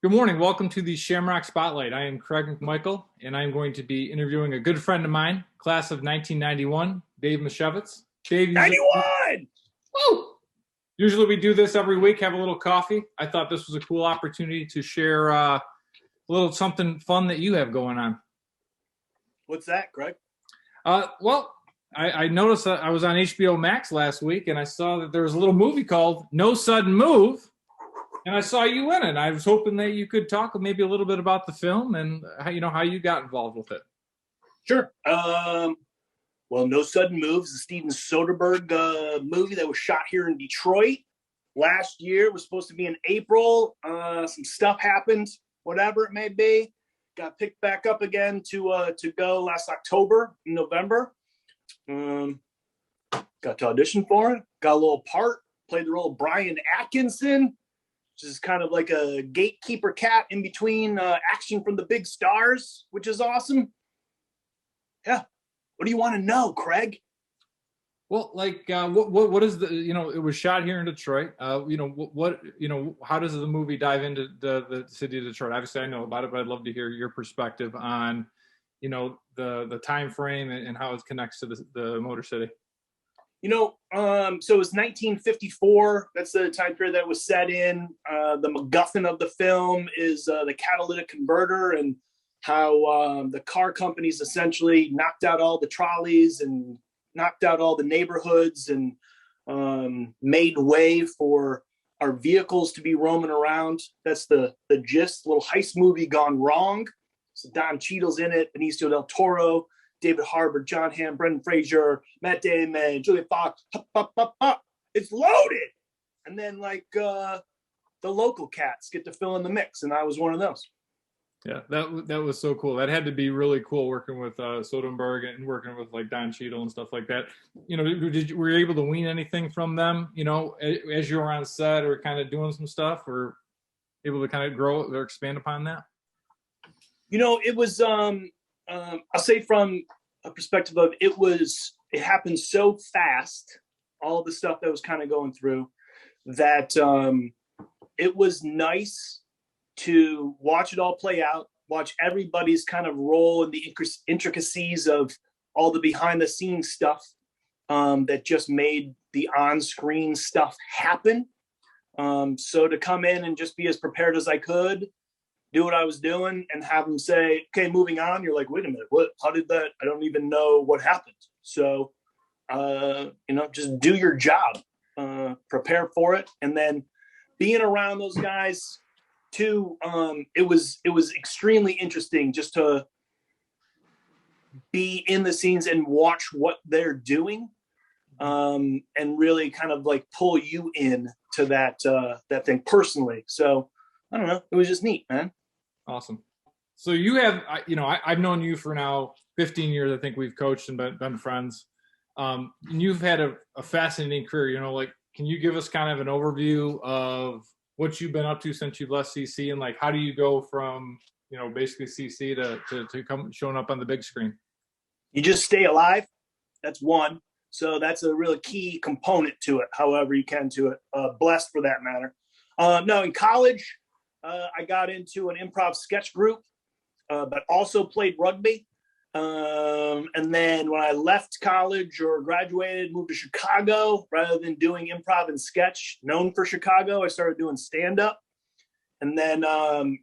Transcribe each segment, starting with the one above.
Good morning. Welcome to the Shamrock Spotlight. I am Craig McMichael, and I'm going to be interviewing a good friend of mine, class of 1991, Dave Misiewicz. Dave, 91! Woo! Usually we do this every week, have a little coffee. I thought this was a cool opportunity to share a little something fun that you have going on. What's that, Craig? I noticed that I was on HBO Max last week, and I saw that there was a little movie called No Sudden Move. And I saw you in it. I was hoping that you could talk maybe a little bit about the film and how you got involved with it. Sure. Well, No Sudden Moves, the Steven Soderbergh movie that was shot here in Detroit last year. It was supposed to be in April. Some stuff happened, whatever it may be. Got picked back up again to go last October, November. Got to audition for it. Got a little part. Played the role of Brian Atkinson, which is kind of like a gatekeeper cat in between action from the big stars, which is awesome. Yeah. What do you want to know, Craig? Well, what is the, it was shot here in Detroit. How does the movie dive into the city of Detroit? Obviously I know about it, but I'd love to hear your perspective on, the time frame and how it connects to the Motor City. So it was 1954. That's the time period that was set in. The MacGuffin of the film is the catalytic converter and how the car companies essentially knocked out all the trolleys and knocked out all the neighborhoods and made way for our vehicles to be roaming around. That's the gist. Little heist movie gone wrong. So Don Cheadle's in it, Benicio del Toro, David Harbour, John Hamm, Brendan Fraser, Matt Damon, Julia Fox. It's loaded. And then the local cats get to fill in the mix, and I was one of those. Yeah, that was so cool. That had to be really cool working with Soderbergh and working with like Don Cheadle and stuff like that. Were you able to wean anything from them? As you were on set or kind of doing some stuff, or able to kind of grow or expand upon that? It was. I'll say from a perspective of it happened so fast, all the stuff that was kind of going through, that it was nice to watch it all play out, watch everybody's kind of role in the intricacies of all the behind the scenes stuff that just made the on-screen stuff happen. So to come in and just be as prepared as I could, do what I was doing, and have them say, okay, moving on. You're like, wait a minute, what? How did that? I don't even know what happened. So, just do your job, prepare for it. And then being around those guys too, it was extremely interesting just to be in the scenes and watch what they're doing, and really kind of like pull you in to that thing personally. So I don't know. It was just neat, man. Awesome. So you have, I've known you for now 15 years. I think we've coached and been friends. And you've had a fascinating career. Can you give us kind of an overview of what you've been up to since you left CC, and like how do you go from basically CC to come showing up on the big screen? You just stay alive. That's one. So that's a really key component to it. However you can to it. Blessed for that matter. No, in college, I got into an improv sketch group, but also played rugby. And then when I left college or graduated, moved to Chicago, rather than doing improv and sketch, known for Chicago, I started doing stand-up, and then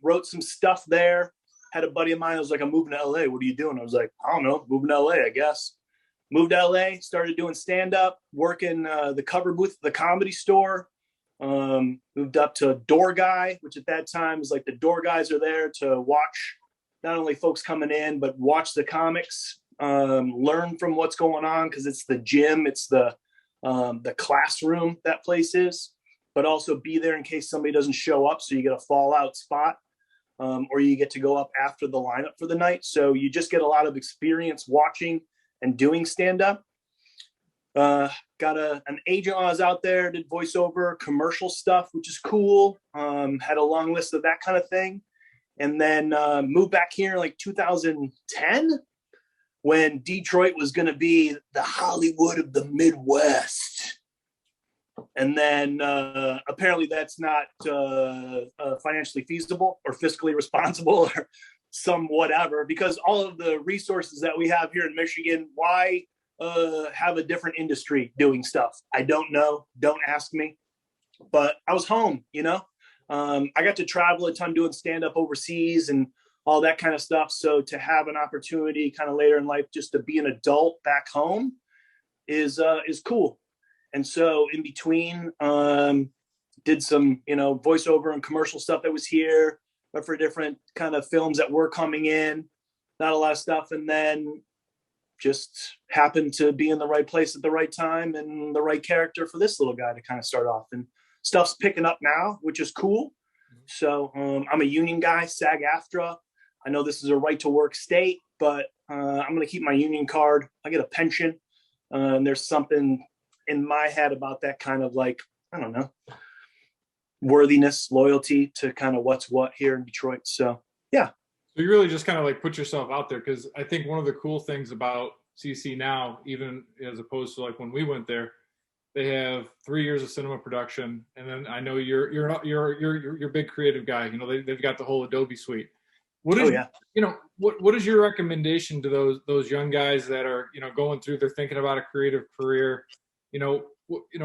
wrote some stuff there. Had a buddy of mine who was like, I'm moving to LA. What are you doing? I was like, I don't know, moving to LA, I guess. Moved to LA, started doing stand-up, working the cover booth at the Comedy Store. Moved up to Door Guy, which at that time was like the door guys are there to watch not only folks coming in, but watch the comics, learn from what's going on, because it's the gym, it's the classroom that place is, but also be there in case somebody doesn't show up, so you get a fallout spot, or you get to go up after the lineup for the night. So you just get a lot of experience watching and doing stand-up. Got an agent while I was out there, did voiceover, commercial stuff, which is cool. Had a long list of that kind of thing. And then moved back here in like 2010 when Detroit was going to be the Hollywood of the Midwest. And then apparently that's not financially feasible or fiscally responsible or some whatever, because all of the resources that we have here in Michigan, why have a different industry doing stuff? I don't know. Don't ask me. But I was home, you know. I got to travel a ton doing stand-up overseas and all that kind of stuff. So to have an opportunity kind of later in life just to be an adult back home is cool. And so in between, did some, you know, voiceover and commercial stuff that was here, but for different kind of films that were coming in, not a lot of stuff. And then just happened to be in the right place at the right time and the right character for this little guy to kind of start off. And stuff's picking up now, which is cool. So I'm a union guy, SAG-AFTRA. I know this is a right to work state, but I'm going to keep my union card. I get a pension. And there's something in my head about that kind of like, I don't know, worthiness, loyalty to kind of what's what here in Detroit. So, yeah. So you really just kind of like put yourself out there, because I think one of the cool things about CC now, even as opposed to like when we went there, they have 3 years of cinema production, and then I know you're a big creative guy. You know, they've got the whole Adobe suite. What is you know what is your recommendation to those young guys that are, you know, going through, they're thinking about a creative career? You know,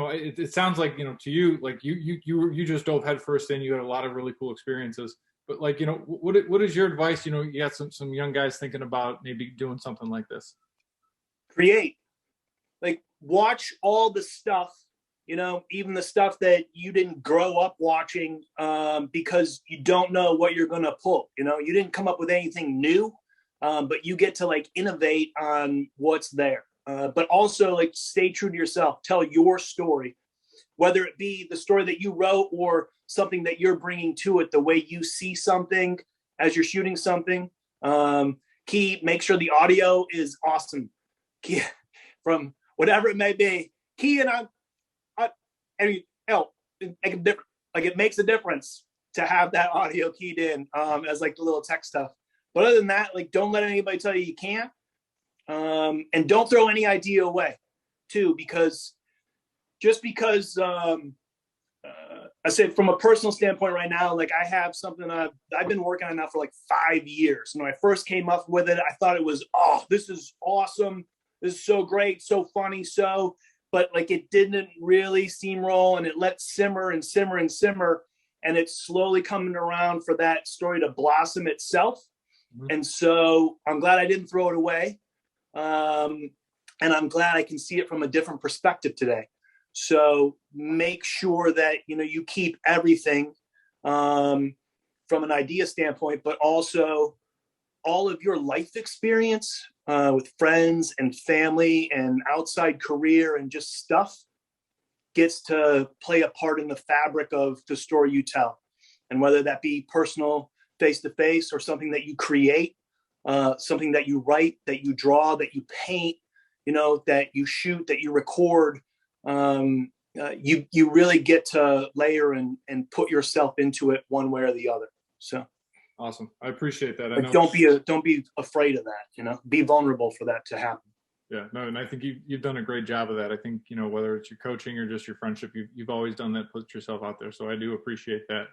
it sounds like, you know, to you, like you just dove headfirst in. You had a lot of really cool experiences. But like, you know, what is your advice? You know, you got some young guys thinking about maybe doing something like this. Create, like, watch all the stuff, you know, even the stuff that you didn't grow up watching, because you don't know what you're going to pull. You know, you didn't come up with anything new, but you get to like innovate on what's there. But also like stay true to yourself, tell your story, whether it be the story that you wrote or something that you're bringing to it, the way you see something as you're shooting something. Make sure the audio is awesome. From whatever it may be, it makes a difference to have that audio keyed in as like the little tech stuff. But other than that, like, don't let anybody tell you can't, and don't throw any idea away too, because just because I said from a personal standpoint right now, like I have something I've been working on now for like 5 years. And when I first came up with it, I thought it was, oh, this is awesome. This is so great, so funny, but like it didn't really steamroll, and it let simmer and simmer and simmer, and it's slowly coming around for that story to blossom itself. Mm-hmm. And so I'm glad I didn't throw it away, and I'm glad I can see it from a different perspective today. So make sure that, you know, you keep everything from an idea standpoint, but also all of your life experience with friends and family and outside career and just stuff gets to play a part in the fabric of the story you tell. And whether that be personal, face-to-face, or something that you create, something that you write, that you draw, that you paint, you know, that you shoot, that you record, you really get to layer and put yourself into it one way or the other. So awesome. I appreciate that. Don't be afraid of that, you know, be vulnerable for that to happen. Yeah, no, and I think you've done a great job of that. I think, you know, whether it's your coaching or just your friendship, you've always done that, put yourself out there. So I do appreciate that.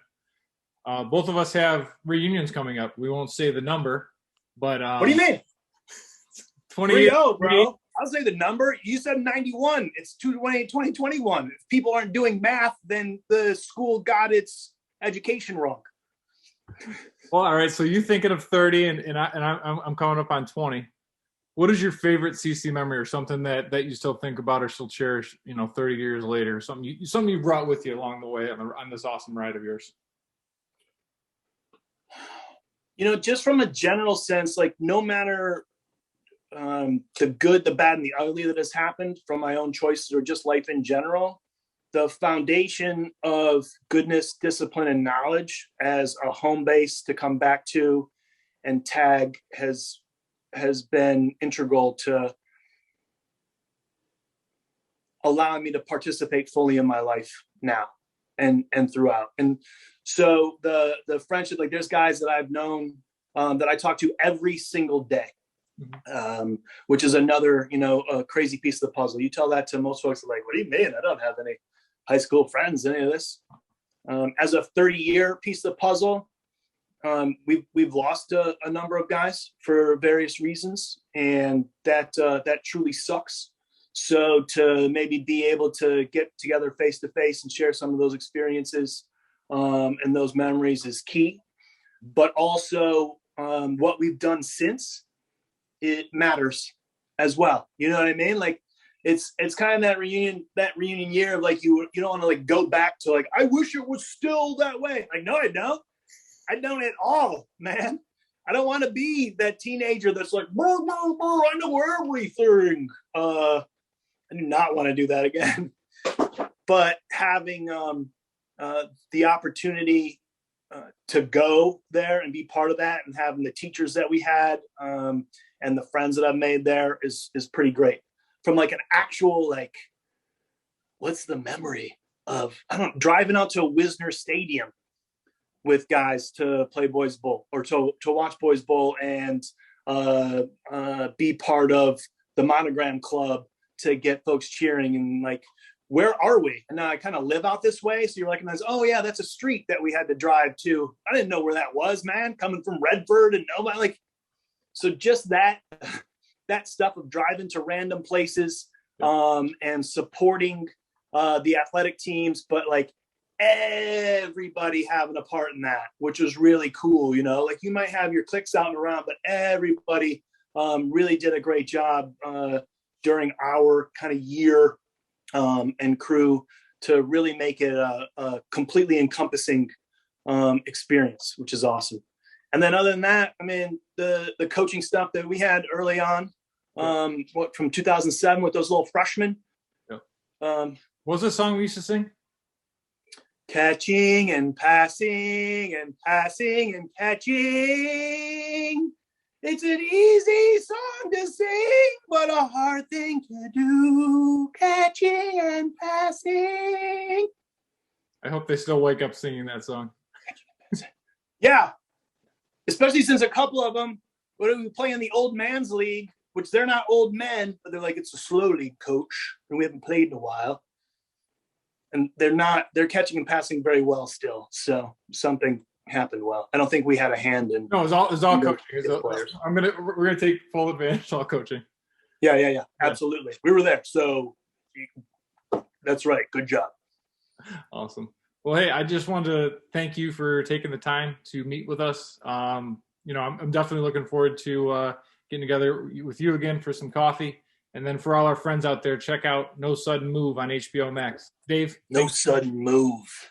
Both of us have reunions coming up. We won't say the number, but what do you mean? 28, bro. I'll say the number. You said 91. It's 2021. If people aren't doing math, then the school got its education wrong. Well, all right. So you thinking of 30, and I'm coming up on 20. What is your favorite CC memory, or something that you still think about or still cherish, you know, 30 years later, or something you brought with you along the way on this awesome ride of yours? You know, just from a general sense, like no matter the good, the bad, and the ugly that has happened from my own choices or just life in general, the foundation of goodness, discipline, and knowledge as a home base to come back to and tag has been integral to allowing me to participate fully in my life now and throughout. And so the friendship, like there's guys that I've known that I talk to every single day, which is another, you know, a crazy piece of the puzzle. You tell that to most folks, like, what do you mean? I don't have any. high school friends, any of this. As a 30-year piece of the puzzle, we've lost a number of guys for various reasons, and that truly sucks. So to maybe be able to get together face to face and share some of those experiences and those memories is key. But also what we've done since, it matters as well. You know what I mean? Like it's kind of that reunion year of like you don't want to like go back to like, I wish it was still that way. Like, no, I don't at all, man. I don't want to be that teenager that's like, burr, burr, burr, I know everything. I do not want to do that again. But having the opportunity to go there and be part of that, and having the teachers that we had and the friends that I've made there is pretty great. From like an actual, like, what's the memory of, driving out to a Wisner Stadium with guys to play Boys Bowl or to watch Boys Bowl and be part of the Monogram Club to get folks cheering, and like, where are we? And now I kind of live out this way. So you recognize, oh yeah, that's a street that we had to drive to. I didn't know where that was, man, coming from Redford and nobody like, so just that stuff of driving to random places and supporting the athletic teams, but like everybody having a part in that, which was really cool. You know, like you might have your cliques out and around, but everybody really did a great job during our kind of year and crew to really make it a completely encompassing experience, which is awesome. And then other than that, I mean, the coaching stuff that we had early on, from 2007 with those little freshmen. Yeah. What was the song we used to sing? Catching and passing and passing and catching. It's an easy song to sing, but a hard thing to do. Catching and passing. I hope they still wake up singing that song. Yeah. Especially since a couple of them, we play in the old man's league, which they're not old men, but they're like, it's a slow league, coach, and we haven't played in a while. And they're catching and passing very well still. So something happened well. I don't think we had a hand in. No, it was all coaching. We're gonna take full advantage of all coaching. Yeah. Absolutely. We were there. So that's right. Good job. Awesome. Well, hey, I just wanted to thank you for taking the time to meet with us. I'm definitely looking forward to getting together with you again for some coffee. And then for all our friends out there, check out No Sudden Move on HBO Max. Dave? No Sudden Move.